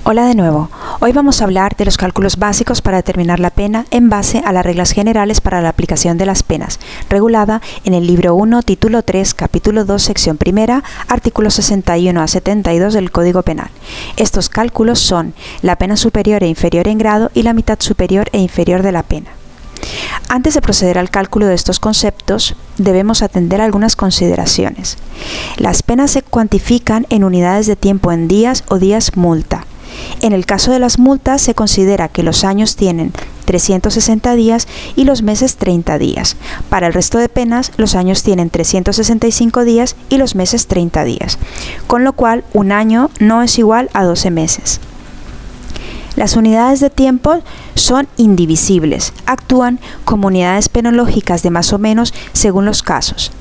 Hola de nuevo. Hoy vamos a hablar de los cálculos básicos para determinar la pena en base a las reglas generales para la aplicación de las penas, regulada en el libro 1, título 3, capítulo 2, sección primera, artículos 61 a 72 del Código Penal. Estos cálculos son la pena superior e inferior en grado y la mitad superior e inferior de la pena. Antes de proceder al cálculo de estos conceptos, debemos atender a algunas consideraciones. Las penas se cuantifican en unidades de tiempo en días o días multa. En el caso de las multas se considera que los años tienen 360 días y los meses 30 días. Para el resto de penas, los años tienen 365 días y los meses 30 días, con lo cual un año no es igual a 12 meses. Las unidades de tiempo son indivisibles, actúan como unidades penológicas de más o menos según los casos.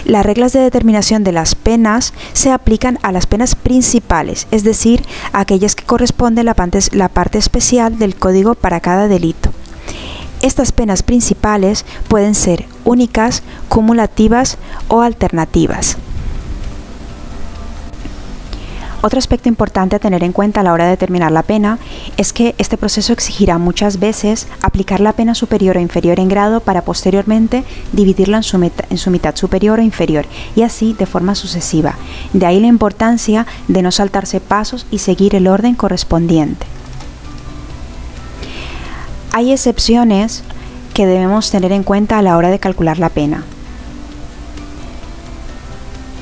Las reglas de determinación de las penas se aplican a las penas principales, es decir, a aquellas que corresponde la parte especial del código para cada delito. Estas penas principales pueden ser únicas, cumulativas o alternativas. Otro aspecto importante a tener en cuenta a la hora de determinar la pena es que este proceso exigirá muchas veces aplicar la pena superior o inferior en grado para posteriormente dividirla en su mitad superior o inferior y así de forma sucesiva. De ahí la importancia de no saltarse pasos y seguir el orden correspondiente. Hay excepciones que debemos tener en cuenta a la hora de calcular la pena.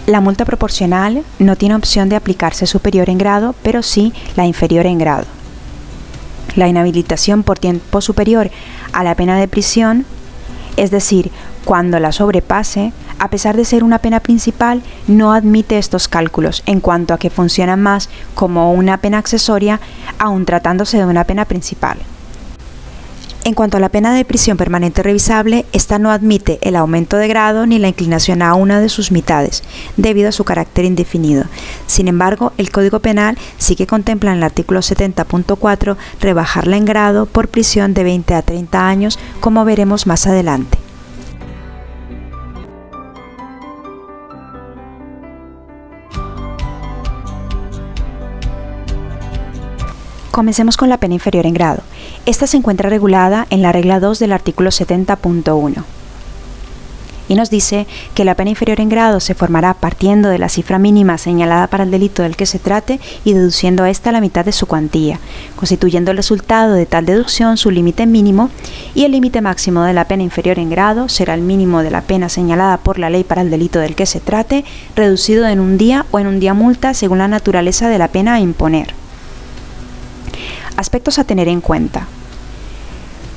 La multa proporcional no tiene opción de aplicarse superior en grado, pero sí la inferior en grado. La inhabilitación por tiempo superior a la pena de prisión, es decir, cuando la sobrepase, a pesar de ser una pena principal, no admite estos cálculos, en cuanto a que funciona más como una pena accesoria, aun tratándose de una pena principal. En cuanto a la pena de prisión permanente revisable, esta no admite el aumento de grado ni la inclinación a una de sus mitades, debido a su carácter indefinido. Sin embargo, el Código Penal sí que contempla en el artículo 70.4 rebajarla en grado por prisión de 20 a 30 años, como veremos más adelante. Comencemos con la pena inferior en grado. Esta se encuentra regulada en la regla 2 del artículo 70.1 y nos dice que la pena inferior en grado se formará partiendo de la cifra mínima señalada para el delito del que se trate y deduciendo a esta la mitad de su cuantía, constituyendo el resultado de tal deducción su límite mínimo, y el límite máximo de la pena inferior en grado será el mínimo de la pena señalada por la ley para el delito del que se trate, reducido en un día o en un día multa según la naturaleza de la pena a imponer. Aspectos a tener en cuenta.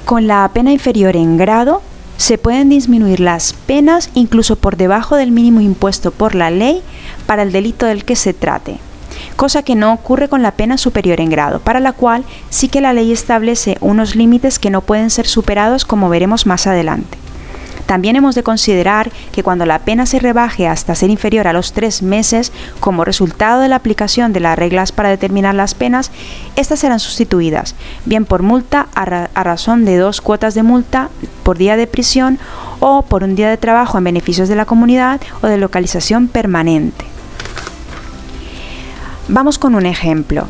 Con la pena inferior en grado se pueden disminuir las penas incluso por debajo del mínimo impuesto por la ley para el delito del que se trate, cosa que no ocurre con la pena superior en grado, para la cual sí que la ley establece unos límites que no pueden ser superados, como veremos más adelante. También hemos de considerar que cuando la pena se rebaje hasta ser inferior a los 3 meses, como resultado de la aplicación de las reglas para determinar las penas, estas serán sustituidas, bien por multa a razón de 2 cuotas de multa por día de prisión o por un día de trabajo en beneficios de la comunidad o de localización permanente. Vamos con un ejemplo.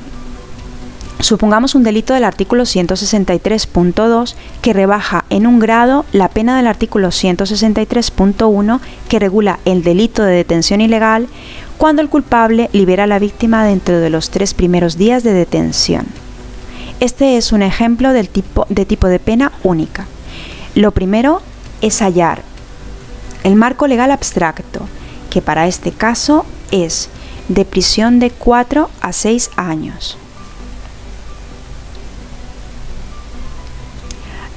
Supongamos un delito del artículo 163.2 que rebaja en un grado la pena del artículo 163.1 que regula el delito de detención ilegal cuando el culpable libera a la víctima dentro de los 3 primeros días de detención. Este es un ejemplo del tipo de pena única. Lo primero es hallar el marco legal abstracto, que para este caso es de prisión de 4 a 6 años.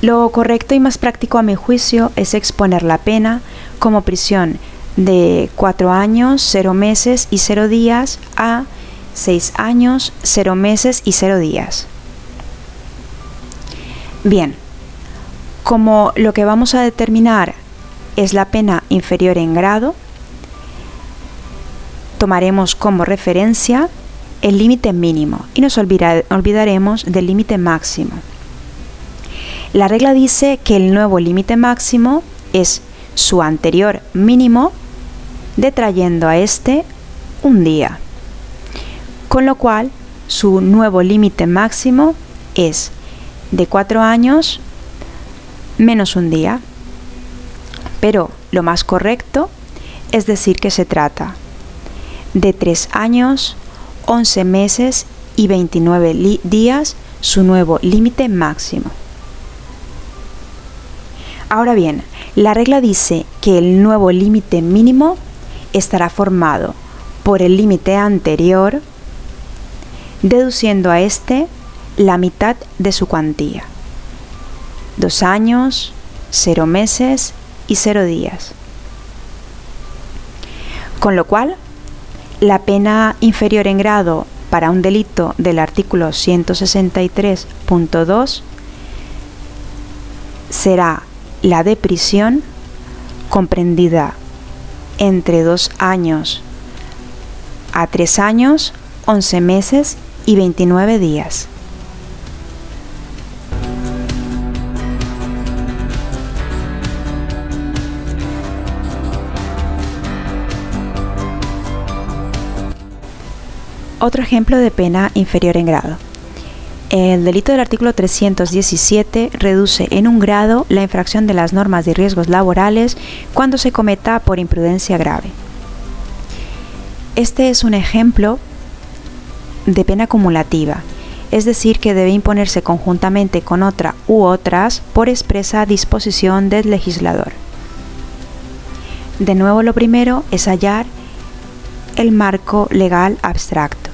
Lo correcto y más práctico a mi juicio es exponer la pena como prisión de 4 años, 0 meses y 0 días a 6 años, 0 meses y 0 días. Bien, como lo que vamos a determinar es la pena inferior en grado, tomaremos como referencia el límite mínimo y nos olvidaremos del límite máximo. La regla dice que el nuevo límite máximo es su anterior mínimo, detrayendo a este un día. con lo cual su nuevo límite máximo es de 4 años menos un día. Pero lo más correcto es decir que se trata de 3 años, 11 meses y 29 días, su nuevo límite máximo. Ahora bien, la regla dice que el nuevo límite mínimo estará formado por el límite anterior, deduciendo a este la mitad de su cuantía. 2 años, 0 meses y 0 días. Con lo cual, la pena inferior en grado para un delito del artículo 163.2 será la de prisión comprendida entre 2 años a 3 años, 11 meses y 29 días. Otro ejemplo de pena inferior en grado. El delito del artículo 317 reduce en un grado la infracción de las normas de riesgos laborales cuando se cometa por imprudencia grave. Este es un ejemplo de pena acumulativa, es decir, que debe imponerse conjuntamente con otra u otras por expresa disposición del legislador. De nuevo, lo primero es hallar el marco legal abstracto.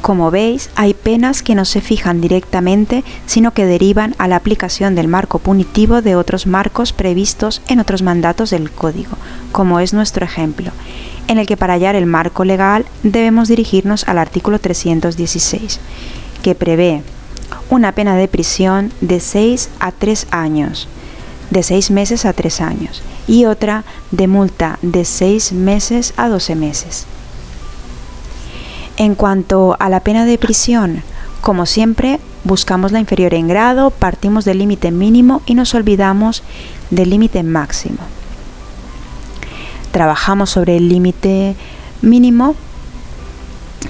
Como veis, hay penas que no se fijan directamente, sino que derivan a la aplicación del marco punitivo de otros marcos previstos en otros mandatos del Código, como es nuestro ejemplo, en el que para hallar el marco legal debemos dirigirnos al artículo 316, que prevé una pena de prisión de 6 a 3 años, de 6 meses a 3 años, y otra de multa de 6 meses a 12 meses. En cuanto a la pena de prisión, como siempre, buscamos la inferior en grado, partimos del límite mínimo y nos olvidamos del límite máximo. Trabajamos sobre el límite mínimo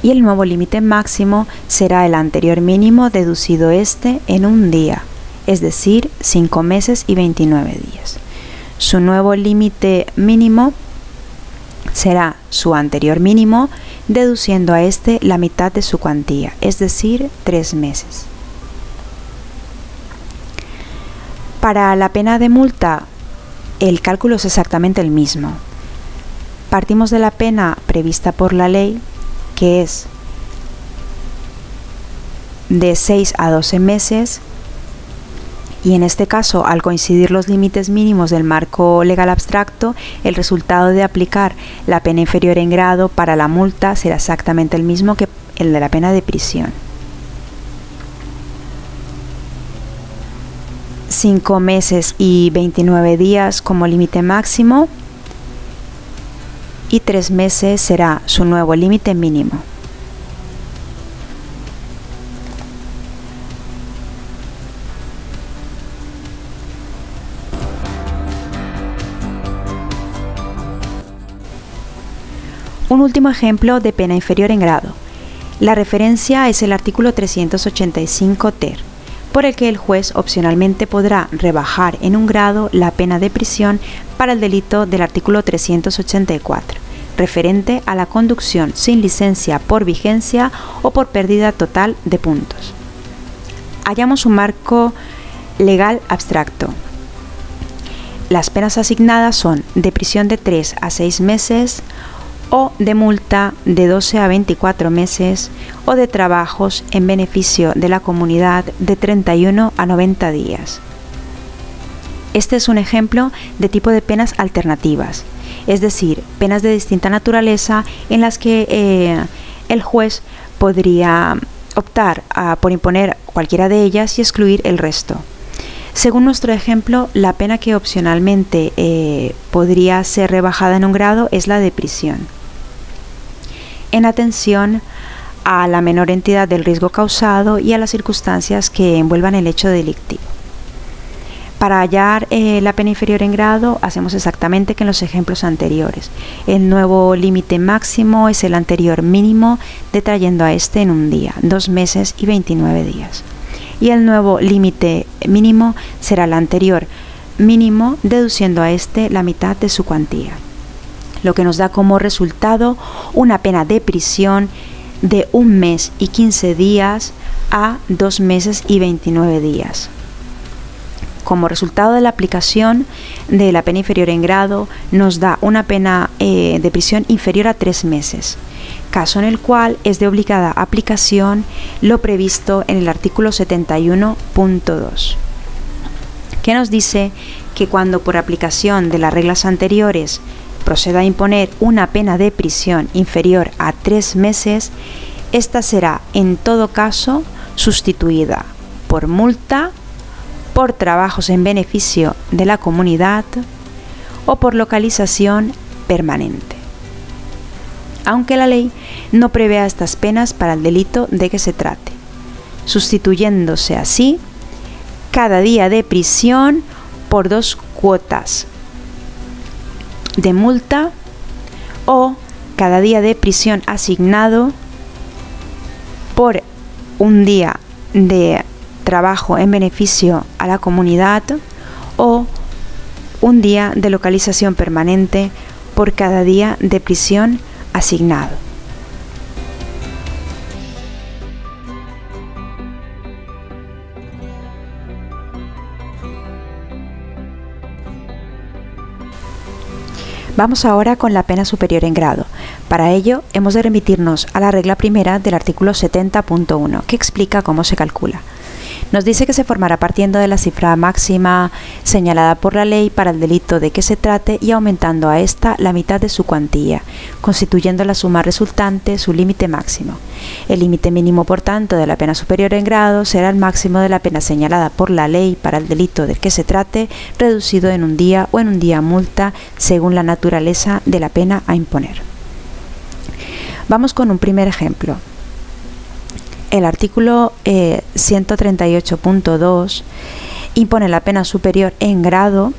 y el nuevo límite máximo será el anterior mínimo deducido este en un día, es decir, 5 meses y 29 días. Su nuevo límite mínimo será su anterior mínimo, deduciendo a este la mitad de su cuantía, es decir, 3 meses. Para la pena de multa, el cálculo es exactamente el mismo. Partimos de la pena prevista por la ley, que es de 6 a 12 meses, y en este caso, al coincidir los límites mínimos del marco legal abstracto, el resultado de aplicar la pena inferior en grado para la multa será exactamente el mismo que el de la pena de prisión. 5 meses y 29 días como límite máximo y 3 meses será su nuevo límite mínimo. Un último ejemplo de pena inferior en grado. La referencia es el artículo 385 ter, por el que el juez opcionalmente podrá rebajar en un grado la pena de prisión para el delito del artículo 384, referente a la conducción sin licencia por vigencia o por pérdida total de puntos. Hallamos un marco legal abstracto. Las penas asignadas son de prisión de 3 a 6 meses, o de multa de 12 a 24 meses o de trabajos en beneficio de la comunidad de 31 a 90 días. Este es un ejemplo de tipo de penas alternativas, es decir, penas de distinta naturaleza en las que el juez podría optar por imponer cualquiera de ellas y excluir el resto. Según nuestro ejemplo, la pena que opcionalmente podría ser rebajada en un grado es la de prisión, en atención a la menor entidad del riesgo causado y a las circunstancias que envuelvan el hecho delictivo. Para hallar la pena inferior en grado, hacemos exactamente que en los ejemplos anteriores. El nuevo límite máximo es el anterior mínimo, detrayendo a este en un día, 2 meses y 29 días. Y el nuevo límite mínimo será el anterior mínimo, deduciendo a este la mitad de su cuantía, lo que nos da como resultado una pena de prisión de 1 mes y 15 días a 2 meses y 29 días. Como resultado de la aplicación de la pena inferior en grado, nos da una pena de prisión inferior a 3 meses, caso en el cual es de obligada aplicación lo previsto en el artículo 71.2, que nos dice que cuando por aplicación de las reglas anteriores proceda a imponer una pena de prisión inferior a 3 meses, esta será en todo caso sustituida por multa, por trabajos en beneficio de la comunidad o por localización permanente, aunque la ley no prevea estas penas para el delito de que se trate, sustituyéndose así cada día de prisión por 2 cuotas de multa o cada día de prisión asignado por un día de trabajo en beneficio a la comunidad o un día de localización permanente por cada día de prisión asignado. Vamos ahora con la pena superior en grado. Para ello hemos de remitirnos a la regla primera del artículo 70.1, que explica cómo se calcula. Nos dice que se formará partiendo de la cifra máxima señalada por la ley para el delito de que se trate y aumentando a esta la mitad de su cuantía, constituyendo la suma resultante su límite máximo. El límite mínimo, por tanto, de la pena superior en grado será el máximo de la pena señalada por la ley para el delito del que se trate, reducido en un día o en un día multa, según la naturaleza de la pena a imponer. Vamos con un primer ejemplo. El artículo 138.2 impone la pena superior en grado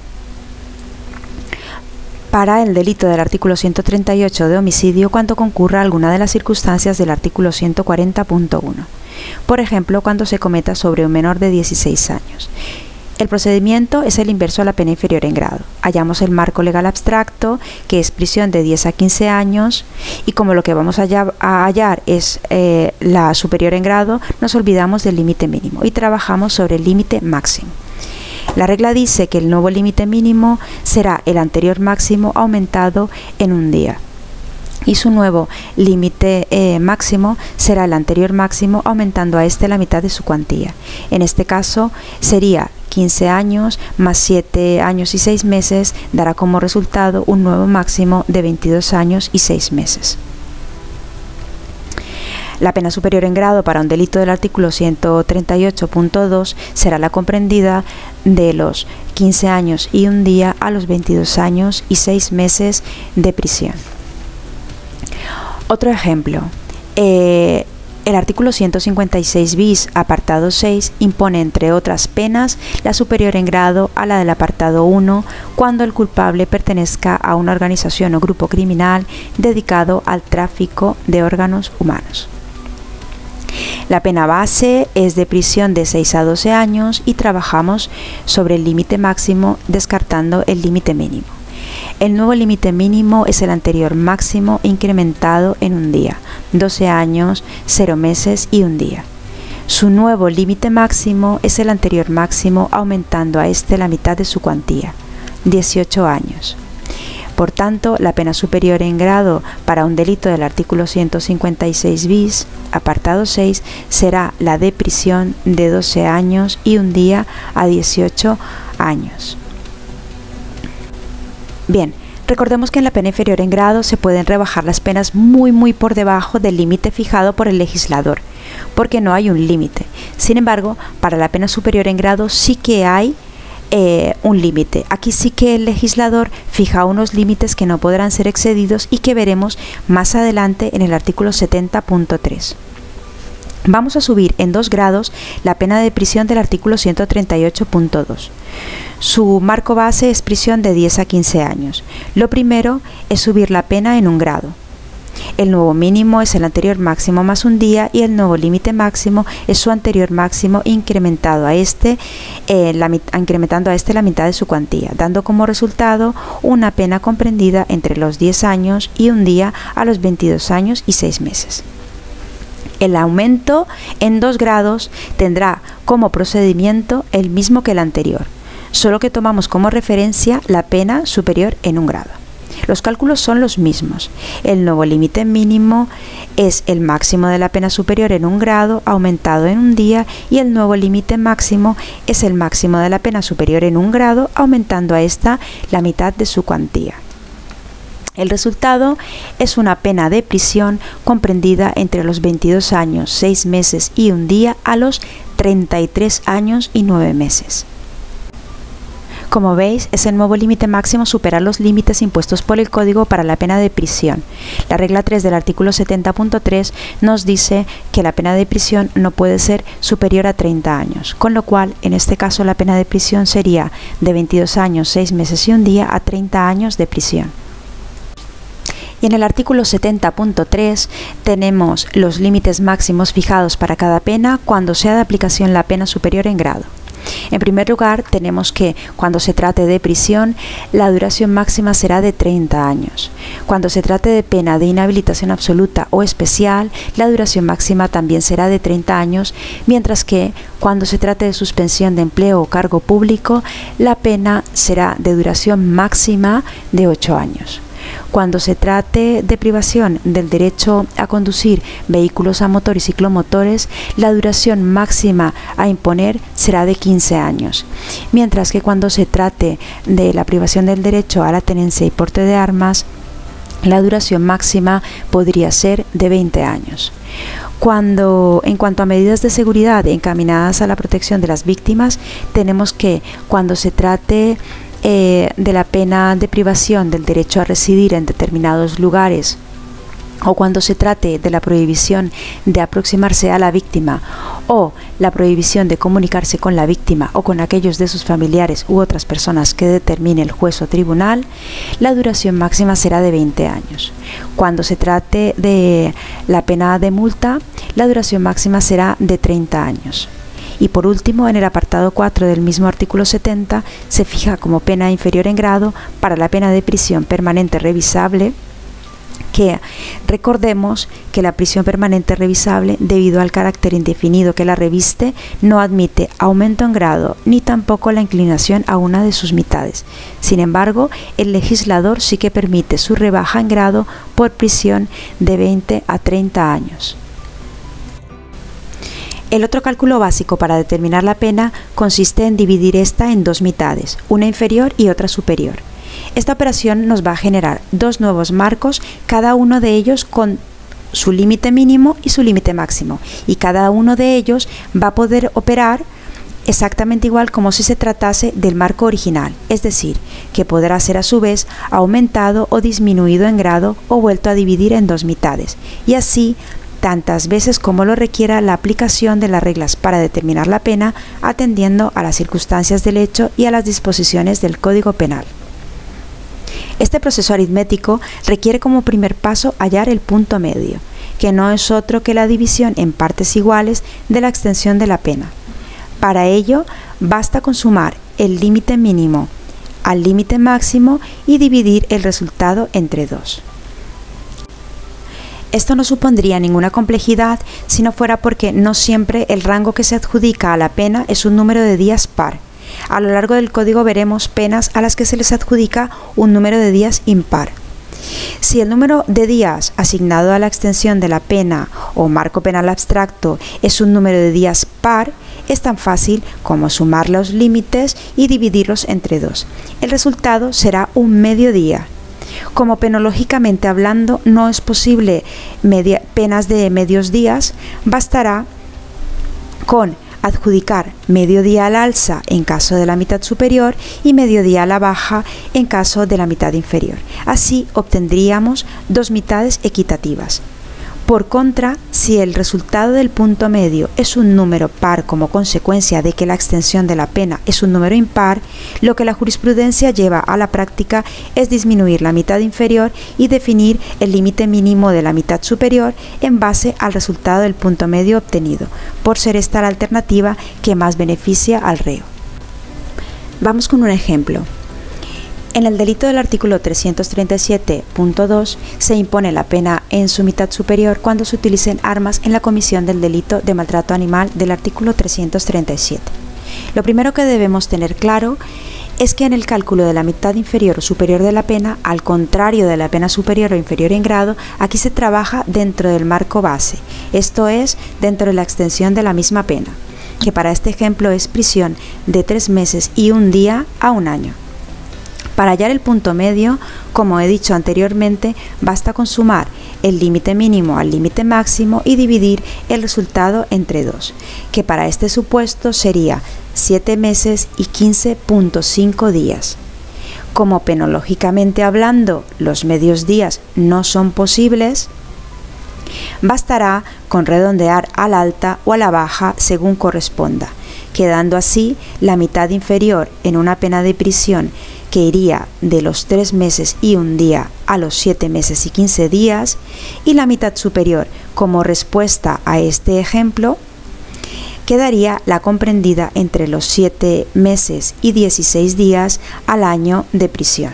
para el delito del artículo 138 de homicidio cuando concurra alguna de las circunstancias del artículo 140.1. Por ejemplo, cuando se cometa sobre un menor de 16 años. El procedimiento es el inverso a la pena inferior en grado. Hallamos el marco legal abstracto, que es prisión de 10 a 15 años, y como lo que vamos a hallar es la superior en grado, nos olvidamos del límite mínimo y trabajamos sobre el límite máximo. La regla dice que el nuevo límite mínimo será el anterior máximo aumentado en un día, y su nuevo límite máximo será el anterior máximo aumentando a este la mitad de su cuantía. En este caso sería 15 años más 7 años y 6 meses, dará como resultado un nuevo máximo de 22 años y 6 meses. La pena superior en grado para un delito del artículo 138.2 será la comprendida de los 15 años y un día a los 22 años y 6 meses de prisión. Otro ejemplo. El artículo 156 bis, apartado 6, impone, entre otras penas, la superior en grado a la del apartado 1 cuando el culpable pertenezca a una organización o grupo criminal dedicado al tráfico de órganos humanos. La pena base es de prisión de 6 a 12 años y trabajamos sobre el límite máximo descartando el límite mínimo. El nuevo límite mínimo es el anterior máximo incrementado en un día, 12 años, 0 meses y un día. Su nuevo límite máximo es el anterior máximo aumentando a este la mitad de su cuantía, 18 años. Por tanto, la pena superior en grado para un delito del artículo 156 bis, apartado 6, será la de prisión de 12 años y un día a 18 años. Bien, recordemos que en la pena inferior en grado se pueden rebajar las penas muy por debajo del límite fijado por el legislador, porque no hay un límite. Sin embargo, para la pena superior en grado sí que hay un límite. Aquí sí que el legislador fija unos límites que no podrán ser excedidos y que veremos más adelante en el artículo 70.3. Vamos a subir en 2 grados la pena de prisión del artículo 138.2. Su marco base es prisión de 10 a 15 años. Lo primero es subir la pena en un grado. El nuevo mínimo es el anterior máximo más un día y el nuevo límite máximo es su anterior máximo incrementando a este la mitad de su cuantía, dando como resultado una pena comprendida entre los 10 años y un día a los 22 años y 6 meses. El aumento en 2 grados tendrá como procedimiento el mismo que el anterior, solo que tomamos como referencia la pena superior en un grado. Los cálculos son los mismos. El nuevo límite mínimo es el máximo de la pena superior en un grado aumentado en un día y el nuevo límite máximo es el máximo de la pena superior en un grado aumentando a esta la mitad de su cuantía. El resultado es una pena de prisión comprendida entre los 22 años, 6 meses y un día a los 33 años y 9 meses. Como veis, ese nuevo límite máximo supera los límites impuestos por el Código para la pena de prisión. La regla 3 del artículo 70.3 nos dice que la pena de prisión no puede ser superior a 30 años, con lo cual, en este caso, la pena de prisión sería de 22 años, 6 meses y un día a 30 años de prisión. Y en el artículo 70.3 tenemos los límites máximos fijados para cada pena cuando sea de aplicación la pena superior en grado. En primer lugar, tenemos que cuando se trate de prisión, la duración máxima será de 30 años. Cuando se trate de pena de inhabilitación absoluta o especial, la duración máxima también será de 30 años, mientras que cuando se trate de suspensión de empleo o cargo público, la pena será de duración máxima de 8 años. Cuando se trate de privación del derecho a conducir vehículos a motor y ciclomotores, la duración máxima a imponer será de 15 años, mientras que cuando se trate de la privación del derecho a la tenencia y porte de armas, la duración máxima podría ser de 20 años. En cuanto a medidas de seguridad encaminadas a la protección de las víctimas, tenemos que cuando se trate de la pena de privación del derecho a residir en determinados lugares o cuando se trate de la prohibición de aproximarse a la víctima o la prohibición de comunicarse con la víctima o con aquellos de sus familiares u otras personas que determine el juez o tribunal, la duración máxima será de 20 años. Cuando se trate de la pena de multa, la duración máxima será de 30 años. Y por último, en el apartado 4 del mismo artículo 70, se fija como pena inferior en grado para la pena de prisión permanente revisable, que recordemos que la prisión permanente revisable, debido al carácter indefinido que la reviste, no admite aumento en grado ni tampoco la inclinación a una de sus mitades. Sin embargo, el legislador sí que permite su rebaja en grado por prisión de 20 a 30 años. El otro cálculo básico para determinar la pena consiste en dividir esta en 2 mitades, una inferior y otra superior. Esta operación nos va a generar 2 nuevos marcos, cada uno de ellos con su límite mínimo y su límite máximo, y cada uno de ellos va a poder operar exactamente igual como si se tratase del marco original, es decir, que podrá ser a su vez aumentado o disminuido en grado o vuelto a dividir en 2 mitades, y así tantas veces como lo requiera la aplicación de las reglas para determinar la pena, atendiendo a las circunstancias del hecho y a las disposiciones del Código Penal. Este proceso aritmético requiere como primer paso hallar el punto medio, que no es otro que la división en partes iguales de la extensión de la pena. Para ello, basta con sumar el límite mínimo al límite máximo y dividir el resultado entre 2. Esto no supondría ninguna complejidad si no fuera porque no siempre el rango que se adjudica a la pena es un número de días par. A lo largo del código veremos penas a las que se les adjudica un número de días impar. Si el número de días asignado a la extensión de la pena o marco penal abstracto es un número de días par, es tan fácil como sumar los límites y dividirlos entre 2. El resultado será un mediodía. Como penológicamente hablando no es posible penas de medios días, bastará con adjudicar medio día al alza en caso de la mitad superior y medio día a la baja en caso de la mitad inferior. Así obtendríamos 2 mitades equitativas. Por contra, si el resultado del punto medio es un número par como consecuencia de que la extensión de la pena es un número impar, lo que la jurisprudencia lleva a la práctica es disminuir la mitad inferior y definir el límite mínimo de la mitad superior en base al resultado del punto medio obtenido, por ser esta la alternativa que más beneficia al reo. Vamos con un ejemplo. En el delito del artículo 337.2 se impone la pena en su mitad superior cuando se utilicen armas en la comisión del delito de maltrato animal del artículo 337. Lo primero que debemos tener claro es que en el cálculo de la mitad inferior o superior de la pena, al contrario de la pena superior o inferior en grado, aquí se trabaja dentro del marco base, esto es, dentro de la extensión de la misma pena, que para este ejemplo es prisión de 3 meses y 1 día a 1 año. Para hallar el punto medio, como he dicho anteriormente, basta con sumar el límite mínimo al límite máximo y dividir el resultado entre 2, que para este supuesto sería 7 meses y 15.5 días. Como penológicamente hablando los medios días no son posibles, bastará con redondear a la alta o a la baja según corresponda, quedando así la mitad inferior en una pena de prisión que iría de los 3 meses y 1 día a los 7 meses y 15 días, y la mitad superior, como respuesta a este ejemplo, quedaría la comprendida entre los 7 meses y 16 días al año de prisión.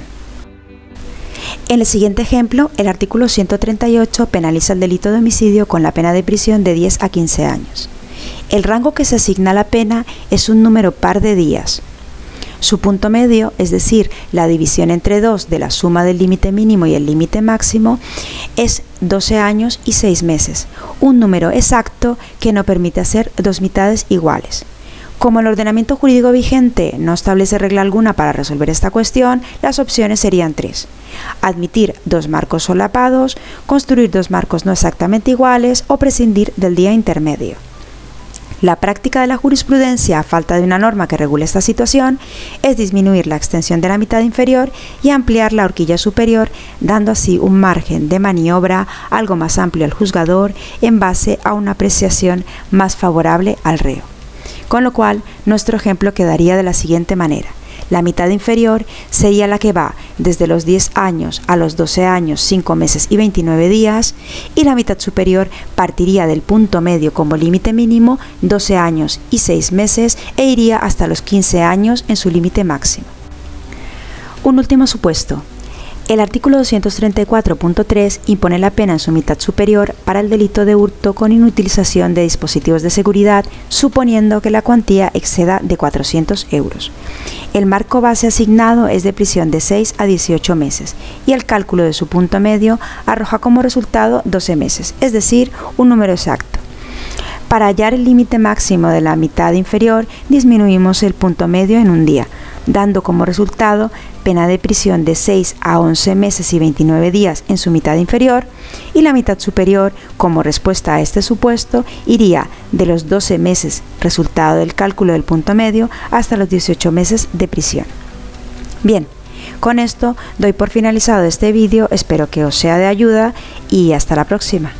En el siguiente ejemplo, el artículo 138 penaliza el delito de homicidio con la pena de prisión de 10 a 15 años. El rango que se asigna a la pena es un número par de días. Su punto medio, es decir, la división entre 2 de la suma del límite mínimo y el límite máximo, es 12 años y 6 meses, un número exacto que no permite hacer 2 mitades iguales. Como el ordenamiento jurídico vigente no establece regla alguna para resolver esta cuestión, las opciones serían 3. Admitir 2 marcos solapados, construir 2 marcos no exactamente iguales o prescindir del día intermedio. La práctica de la jurisprudencia, a falta de una norma que regule esta situación, es disminuir la extensión de la mitad inferior y ampliar la horquilla superior, dando así un margen de maniobra algo más amplio al juzgador en base a una apreciación más favorable al reo. Con lo cual, nuestro ejemplo quedaría de la siguiente manera. La mitad inferior sería la que va desde los 10 años a los 12 años, 5 meses y 29 días, y la mitad superior partiría del punto medio como límite mínimo, 12 años y 6 meses, e iría hasta los 15 años en su límite máximo. Un último supuesto. El artículo 234.3 impone la pena en su mitad superior para el delito de hurto con inutilización de dispositivos de seguridad, suponiendo que la cuantía exceda de 400 euros. El marco base asignado es de prisión de 6 a 18 meses y el cálculo de su punto medio arroja como resultado 12 meses, es decir, un número exacto. Para hallar el límite máximo de la mitad inferior, disminuimos el punto medio en 1 día, dando como resultado pena de prisión de 6 a 11 meses y 29 días en su mitad inferior, y la mitad superior, como respuesta a este supuesto, iría de los 12 meses, resultado del cálculo del punto medio, hasta los 18 meses de prisión. Bien, con esto doy por finalizado este vídeo, espero que os sea de ayuda y hasta la próxima.